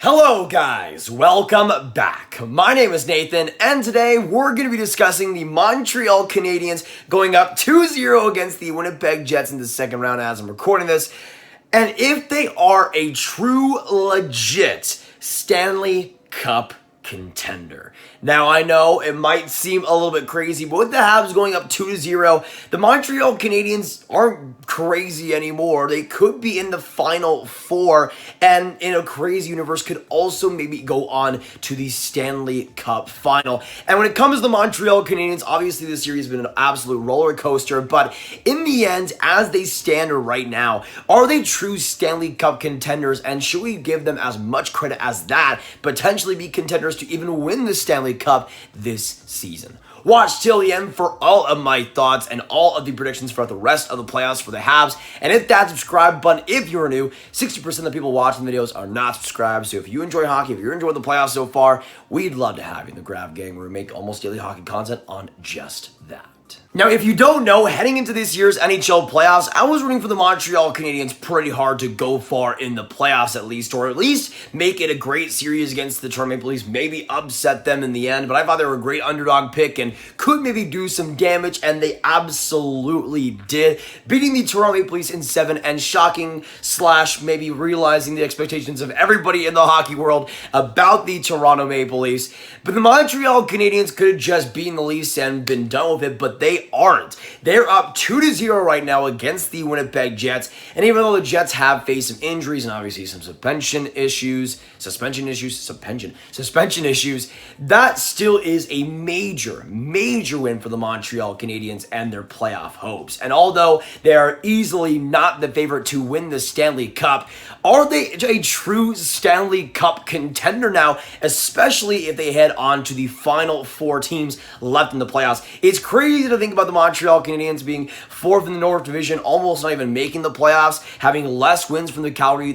Hello guys, welcome back. My name is Nathan, and today we're going to be discussing the Montreal Canadiens going up 2-0 against the Winnipeg Jets in the second round as I'm recording this, and if they are a true, legit Stanley Cup contender. Now, I know it might seem a little bit crazy, but with the Habs going up 2-0, the Montreal Canadiens aren't crazy anymore. They could be in the Final Four, and in a crazy universe, could also maybe go on to the Stanley Cup Final. And when it comes to the Montreal Canadiens, obviously this series has been an absolute roller coaster, but in the end, as they stand right now, are they true Stanley Cup contenders, and should we give them as much credit as that, potentially be contenders to even win the Stanley Cup this season? Watch till the end for all of my thoughts and all of the predictions for the rest of the playoffs for the Habs. And hit that subscribe button if you're new. 60% of the people watching the videos are not subscribed. So if you enjoy hockey, if you're enjoying the playoffs so far, we'd love to have you in the Grav gang where we make almost daily hockey content on just that. Now, if you don't know, heading into this year's NHL playoffs, I was rooting for the Montreal Canadiens pretty hard to go far in the playoffs at least make it a great series against the Toronto Maple Leafs, maybe upset them in the end, but I thought they were a great underdog pick and could maybe do some damage, and they absolutely did, beating the Toronto Maple Leafs in 7 and shocking / maybe realizing the expectations of everybody in the hockey world about the Toronto Maple Leafs. But the Montreal Canadiens could have just beaten the Leafs and been done with it, but they aren't. They're up 2-0 right now against the Winnipeg Jets, and even though the Jets have faced some injuries and obviously some suspension issues, that still is a major win for the Montreal Canadiens and their playoff hopes. And although they are easily not the favorite to win the Stanley Cup, are they a true Stanley Cup contender now, especially if they head on to the final 4 teams left in the playoffs? It's crazy to think about the Montreal Canadiens being 4th in the North Division, almost not even making the playoffs, having less wins from the Calgary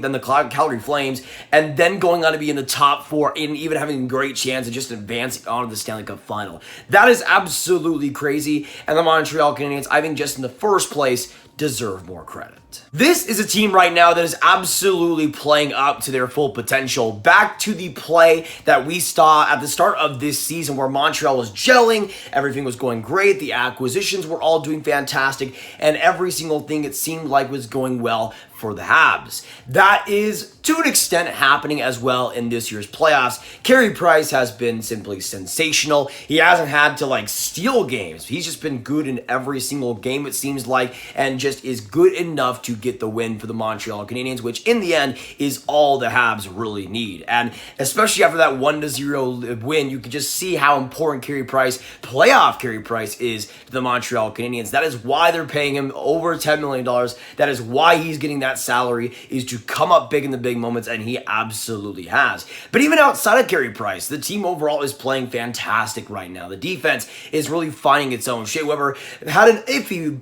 Flames, and then going on to be in the top 4 and even having a great chance of just advancing on to the Stanley Cup Final. That is absolutely crazy, and the Montreal Canadiens, I think just in the first place, deserve more credit. This is a team right now that is absolutely playing up to their full potential. Back to the play that we saw at the start of this season where Montreal was gelling, everything was going great, the acquisitions were all doing fantastic, and every single thing it seemed like was going well for the Habs. That is, to an extent, happening as well in this year's playoffs. Carey Price has been simply sensational. He hasn't had to, steal games. He's just been good in every single game, it seems like, and just is good enough to get the win for the Montreal Canadiens, which in the end is all the Habs really need. And especially after that 1-0 win, you can just see how important playoff Carey Price is to the Montreal Canadiens. That is why they're paying him over $10 million. That is why he's getting that salary, is to come up big in the big moments, and he absolutely has. But even outside of Carey Price, the team overall is playing fantastic right now. The defense is really finding its own. Shea had an iffy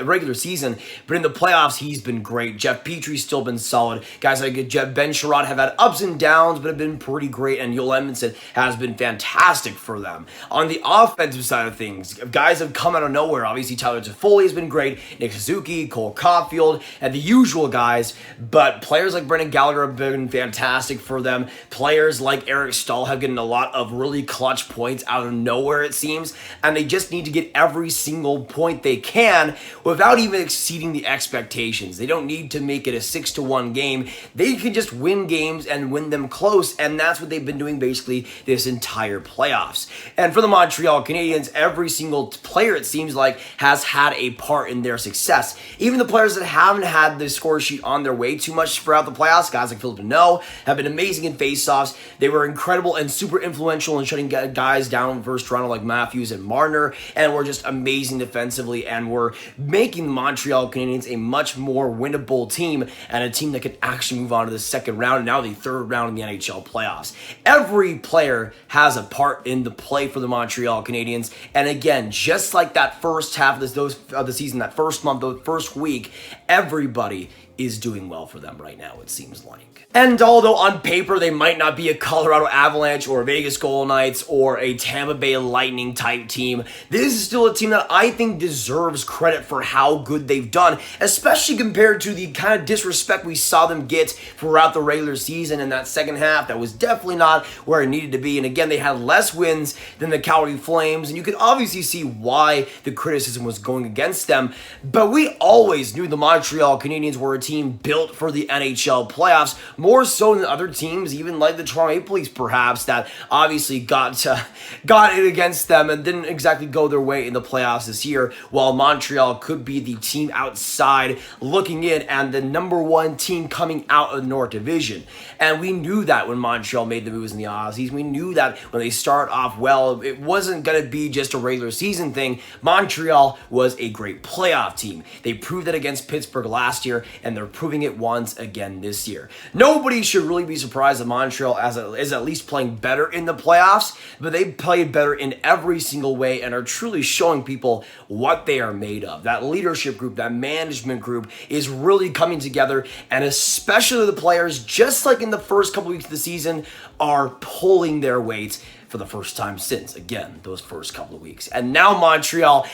regular season, but in the playoffs, he's been great. Petry's still been solid. Guys like Ben Sherrod have had ups and downs, but have been pretty great, and Joel Edmondson has been fantastic for them. On the offensive side of things, guys have come out of nowhere. Obviously, Tyler Toffoli has been great, Nick Suzuki, Cole Caufield, and the usual guys, but players like Brendan Gallagher have been fantastic for them. Players like Eric Stahl have gotten a lot of really clutch points out of nowhere, it seems, and they just need to get every single point they can without even exceeding the expectations. They don't need to make it a 6-1 game. They can just win games and win them close, and that's what they've been doing basically this entire playoffs. And for the Montreal Canadiens, every single player, it seems like, has had a part in their success. Even the players that haven't had the score sheet on their way too much throughout the playoffs, guys like Philip Deneau have been amazing in faceoffs. They were incredible and super influential in shutting guys down versus Toronto like Matthews and Marner, and were just amazing defensively, and were making the Montreal Canadiens a much more winnable team, and a team that could actually move on to the second round and now the third round in the NHL playoffs. Every player has a part in the play for the Montreal Canadiens, and again, just like that first half of the season, that first month, the first week, everybody is doing well for them right now, it seems like. And although on paper they might not be a Colorado Avalanche or a Vegas Golden Knights or a Tampa Bay Lightning type team, this is still a team that I think deserves credit for how good they've done, especially compared to the kind of disrespect we saw them get throughout the regular season in that second half. That was definitely not where it needed to be. And again, they had less wins than the Calgary Flames, and you could obviously see why the criticism was going against them. But we always knew the Montreal Canadiens were a team built for the NHL playoffs, more so than other teams, even like the Toronto Maple Leafs perhaps, that obviously got it against them and didn't exactly go their way in the playoffs this year, while Montreal could be the team outside looking in and the number one team coming out of the North Division. And we knew that when Montreal made the moves in the offseason. We knew that when they start off well, it wasn't going to be just a regular season thing. Montreal was a great playoff team. They proved that against Pittsburgh last year, and they're proving it once again this year. Nobody should really be surprised that Montreal is at least playing better in the playoffs, but they played better in every single way and are truly showing people what they are made of. That leadership group, that management group is really coming together, and especially the players, just like in the first couple weeks of the season, are pulling their weight for the first time since, again, those first couple of weeks. And now Montreal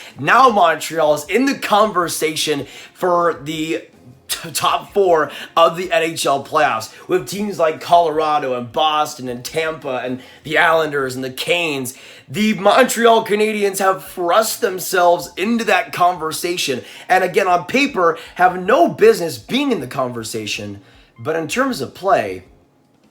is in the conversation for the top four of the NHL playoffs, with teams like Colorado and Boston and Tampa and the Islanders and the Canes. The Montreal Canadiens have thrust themselves into that conversation, and again, on paper, have no business being in the conversation, but in terms of play,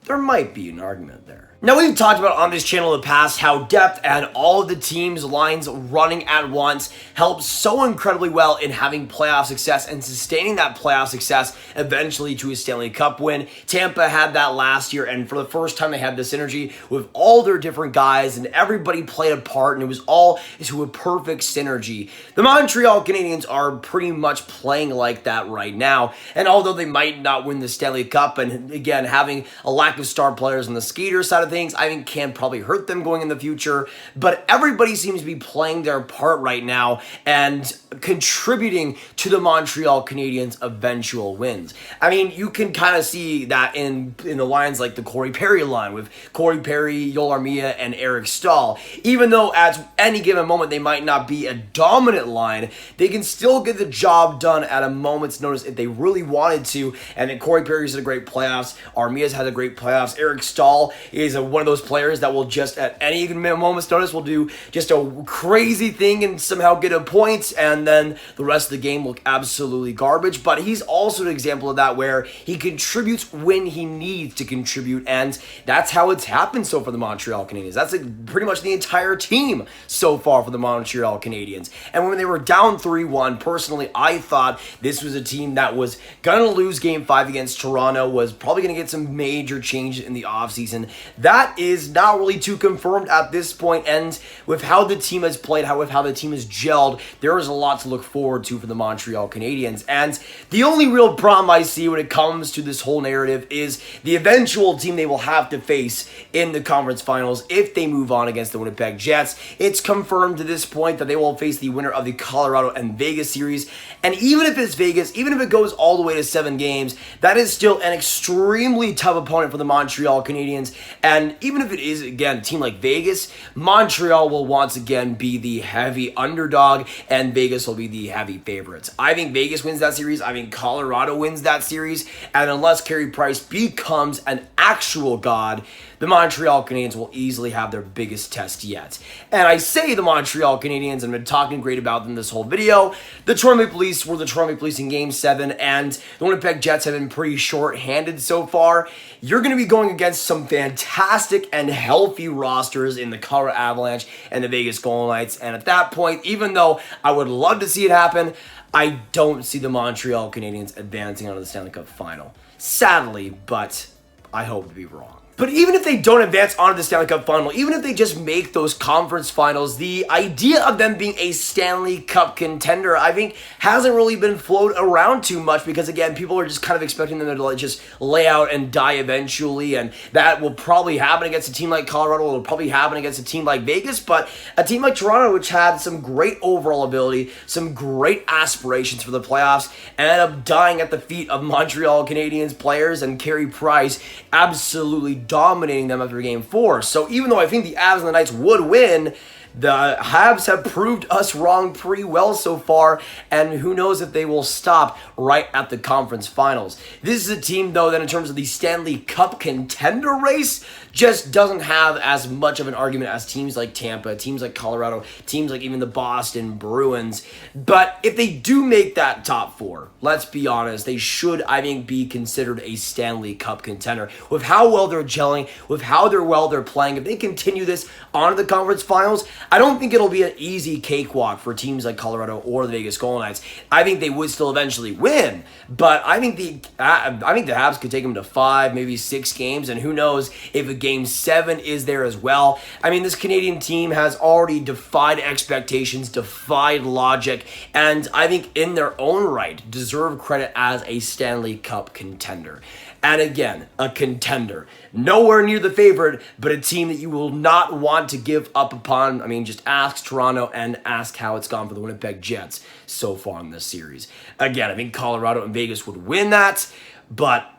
there might be an argument there. Now, we've talked about on this channel in the past how depth and all of the team's lines running at once helps so incredibly well in having playoff success and sustaining that playoff success eventually to a Stanley Cup win. Tampa had that last year, and for the first time they had this synergy with all their different guys, and everybody played a part, and it was all to a perfect synergy. The Montreal Canadiens are pretty much playing like that right now, and although they might not win the Stanley Cup, and again, having a lack of star players on the skater side of things, I think can probably hurt them going in the future, but everybody seems to be playing their part right now and contributing to the Montreal Canadiens' eventual wins. I mean, you can kind of see that in the lines like the Corey Perry line with Corey Perry, Joel Armia, and Eric Staal. Even though at any given moment they might not be a dominant line, they can still get the job done at a moment's notice if they really wanted to. And then Corey Perry's had a great playoffs, Armia's had a great playoffs, Eric Staal is one of those players that will just at any moment's notice will do just a crazy thing and somehow get a point, and then the rest of the game look absolutely garbage. But he's also an example of that, where he contributes when he needs to contribute, and that's how it's happened so far for the Montreal Canadiens. That's pretty much the entire team so far for the Montreal Canadiens. And when they were down 3-1, personally, I thought this was a team that was going to lose Game 5 against Toronto, was probably going to get some major changes in the offseason. That is not really too confirmed at this point, and with how the team has played, with how the team has gelled, there is a lot to look forward to for the Montreal Canadiens. And the only real problem I see when it comes to this whole narrative is the eventual team they will have to face in the conference finals if they move on against the Winnipeg Jets. It's confirmed to this point that they will face the winner of the Colorado and Vegas series, and even if it's Vegas, even if it goes all the way to 7 games, that is still an extremely tough opponent for the Montreal Canadiens. And even if it is, again, a team like Vegas, Montreal will once again be the heavy underdog, and Vegas will be the heavy favorites. I think Vegas wins that series. I think Colorado wins that series. And unless Carey Price becomes an actual god, the Montreal Canadiens will easily have their biggest test yet. And I say the Montreal Canadiens, and I've been talking great about them this whole video. The Toronto Maple Leafs were the Toronto Maple Leafs in Game 7, and the Winnipeg Jets have been pretty short-handed so far. You're going to be going against some fantastic and healthy rosters in the Colorado Avalanche and the Vegas Golden Knights. And at that point, even though I would love to see it happen, I don't see the Montreal Canadiens advancing onto the Stanley Cup final. Sadly, but I hope to be wrong. But even if they don't advance onto the Stanley Cup final, even if they just make those conference finals, the idea of them being a Stanley Cup contender, I think, hasn't really been floated around too much because, again, people are just kind of expecting them to just lay out and die eventually, and that will probably happen against a team like Colorado, it'll probably happen against a team like Vegas, but a team like Toronto, which had some great overall ability, some great aspirations for the playoffs, and ended up dying at the feet of Montreal Canadiens players and Carey Price absolutely dominating them after game 4. So even though I think the Avs and the Knights would win, the Habs have proved us wrong pretty well so far, and who knows if they will stop right at the conference finals. This is a team, though, that in terms of the Stanley Cup contender race, just doesn't have as much of an argument as teams like Tampa, teams like Colorado, teams like even the Boston Bruins. But if they do make that top 4, let's be honest, they should, I think, be considered a Stanley Cup contender. With how well they're gelling, with how well they're playing, if they continue this onto the conference finals, I don't think it'll be an easy cakewalk for teams like Colorado or the Vegas Golden Knights. I think they would still eventually win, but I think the Habs could take them to 5, maybe 6 games, and who knows if a game 7 is there as well. I mean, this Canadian team has already defied expectations, defied logic, and I think in their own right deserve credit as a Stanley Cup contender. And again, a contender. Nowhere near the favorite, but a team that you will not want to give up upon. I mean, just ask Toronto and ask how it's gone for the Winnipeg Jets so far in this series. Again, I think Colorado and Vegas would win that, but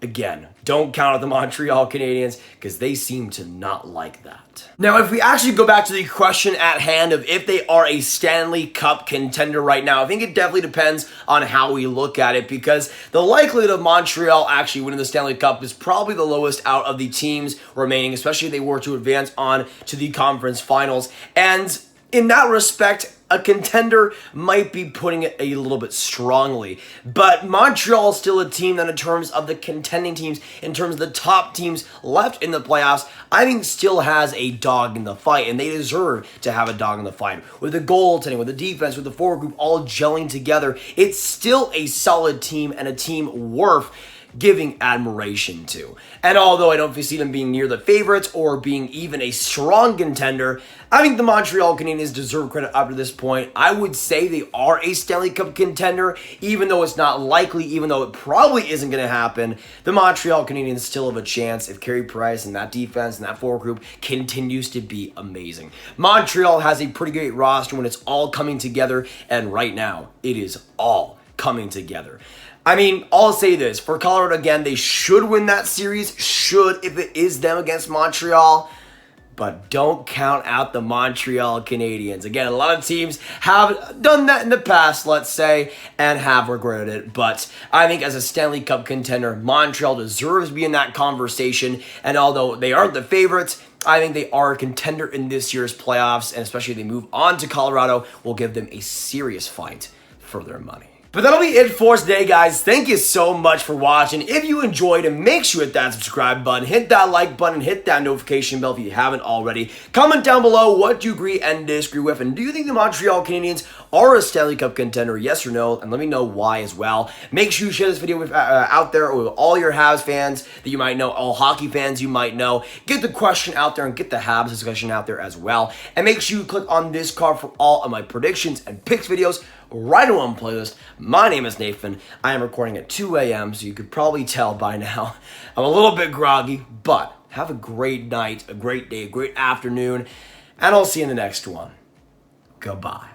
again, don't count out the Montreal Canadiens because they seem to not like that. Now, if we actually go back to the question at hand of if they are a Stanley Cup contender right now, I think it definitely depends on how we look at it because the likelihood of Montreal actually winning the Stanley Cup is probably the lowest out of the teams remaining, especially if they were to advance on to the conference finals. And in that respect, a contender might be putting it a little bit strongly. But Montreal is still a team that in terms of the contending teams, in terms of the top teams left in the playoffs, I think still has a dog in the fight, and they deserve to have a dog in the fight. With the goaltending, with the defense, with the forward group all gelling together, it's still a solid team and a team worth giving admiration to. And although I don't see them being near the favorites or being even a strong contender, I think the Montreal Canadiens deserve credit up to this point. I would say they are a Stanley Cup contender, even though it's not likely, even though it probably isn't going to happen. The Montreal Canadiens still have a chance if Carey Price and that defense and that forward group continues to be amazing. Montreal has a pretty great roster when it's all coming together, and right now, it is all coming together. I mean, I'll say this. For Colorado, again, they should win that series, if it is them against Montreal. But don't count out the Montreal Canadiens. Again, a lot of teams have done that in the past, let's say, and have regretted it. But I think as a Stanley Cup contender, Montreal deserves to be in that conversation. And although they aren't the favorites, I think they are a contender in this year's playoffs. And especially if they move on to Colorado, will give them a serious fight for their money. But that'll be it for us today, guys. Thank you so much for watching. If you enjoyed, make sure you hit that subscribe button, hit that like button, hit that notification bell if you haven't already. Comment down below what you agree and disagree with, and do you think the Montreal Canadiens are a Stanley Cup contender, yes or no, and let me know why as well. Make sure you share this video with out there with all your Habs fans that you might know, all hockey fans you might know. Get the question out there and get the Habs discussion out there as well. And make sure you click on this card for all of my predictions and picks videos right in one playlist. My name is Nathan. I am recording at 2 a.m., so you could probably tell by now I'm a little bit groggy, but have a great night, a great day, a great afternoon, and I'll see you in the next one. Goodbye.